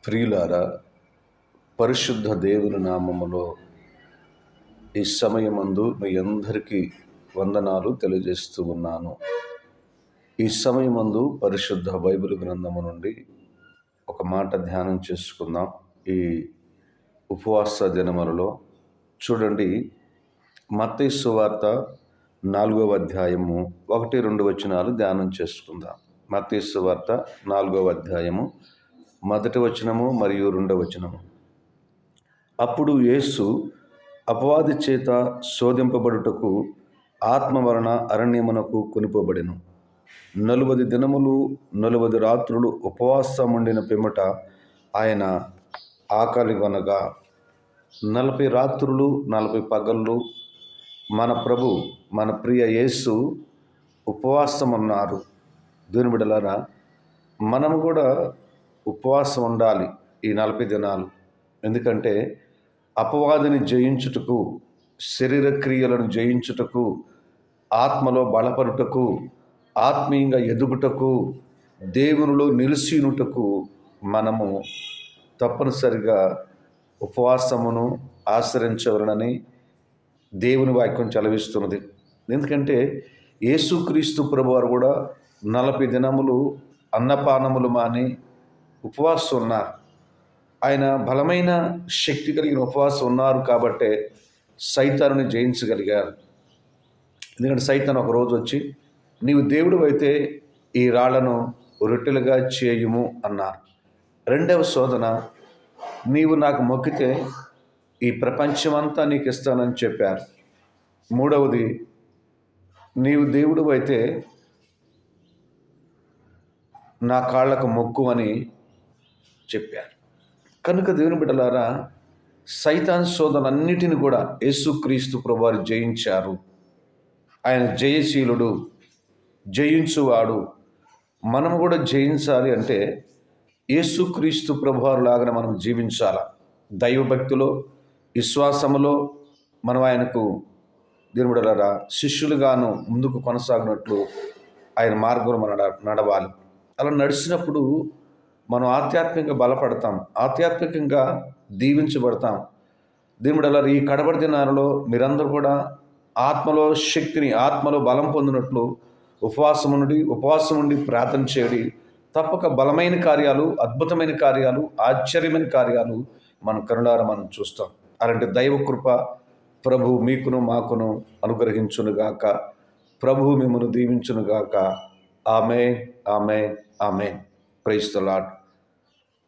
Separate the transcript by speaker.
Speaker 1: ప్రియులారా, పరిశుద్ధ దేవుని నామములో ఈ సమయమందు మీ అందరికీ వందనాలు తెలియజేస్తూ ఉన్నాను. ఈ సమయమందు పరిశుద్ధ బైబిల్ గ్రంథము నుండి ఒక మాట ధ్యానం చేసుకుందాం. ఈ ఉపవాస దినములలో చూడండి, మత్తయి సువార్త 4వ అధ్యాయము 1-2 వచనాలు ధ్యానం చేసుకుందాం. మత్తయి సువార్త 4వ అధ్యాయము 1వ వచనము మరియు 2వ వచనము. అప్పుడు యేసు అపవాది చేత శోధింపబడుటకు ఆత్మ వలన అరణ్యమునకు కొనిపోబడెను. 40 దినములు 40 రాత్రులు ఉపవాసముండిన పిమ్మట ఆయన ఆకలి కొనగా, 40 రాత్రులు 40 పగళ్ళు మన ప్రభు, మన ప్రియ యేసు ఉపవాసం ఉన్నారు. దేవుని బిడ్డలారా, మనము కూడా ఉపవాసం ఉండాలి ఈ 40 దినాలు. ఎందుకంటే అపవాదిని జయించుటకు, శరీర క్రియలను జయించుటకు, ఆత్మలో బలపరుటకు, ఆత్మీయంగా ఎదుగుటకు, దేవునిలో నిలిచినుటకు మనము తప్పనిసరిగా ఉపవాసమును ఆచరించవలనని దేవుని వాక్యం చలవిస్తున్నది. ఎందుకంటే యేసుక్రీస్తు ప్రభువారు కూడా 40 దినములు అన్నపానములు మాని ఉపవాసం ఉన్నారు. ఆయన బలమైన శక్తి కలిగిన ఉపవాసం ఉన్నారు కాబట్టే సైతానుని జయించగలిగారు. ఎందుకంటే సైతాను ఒకరోజు వచ్చి, నీవు దేవుడు అయితే ఈ రాళ్లను రొట్టెలుగా చేయుము అన్నారు. రెండవ శోధన, నీవు నాకు మొక్కితే ఈ ప్రపంచమంతా నీకు ఇస్తానని చెప్పారు. మూడవది, నీవు దేవుడు అయితే నా కాళ్ళకు మొక్కు అని చెప్పారు. కనుక దేవుని బిడ్డలారా, సైతాన్ శోధనన్నిటిని కూడా యేసుక్రీస్తు ప్రభువారు జయించారు. ఆయన జయశీలుడు, జయించువాడు. మనము కూడా జయించాలి అంటే యేసుక్రీస్తు ప్రభువారు లాగా మనం జీవించాలి. దైవభక్తిలో, విశ్వాసములో మనం ఆయనకు దేవుని బిడ్డలారా శిష్యులుగాను ముందుకు కొనసాగినట్లు ఆయన మార్గంలో మనం నడవాలి. అలా నడిచినప్పుడు మనం ఆధ్యాత్మికంగా బలపడతాం, ఆధ్యాత్మికంగా దీవించబడతాం. దేవుని బిడ్డలారా, ఈ కడపడి దినాలలో మీరందరూ కూడా ఆత్మలో శక్తిని, ఆత్మలో బలం పొందినట్లు ఉపవాసం ఉండి ప్రార్థన చేయడి. తప్పక బలమైన కార్యాలు, అద్భుతమైన కార్యాలు, ఆశ్చర్యమైన కార్యాలు మన కరుణారా మనం చూస్తాం. అలాంటి దైవ కృప ప్రభు మీకును మాకును అనుగ్రహించునుగాక. ప్రభు మిమ్మల్ని దీవించునుగాక. ఆమేన్, ఆమేన్, ఆమేన్. Praise the lord.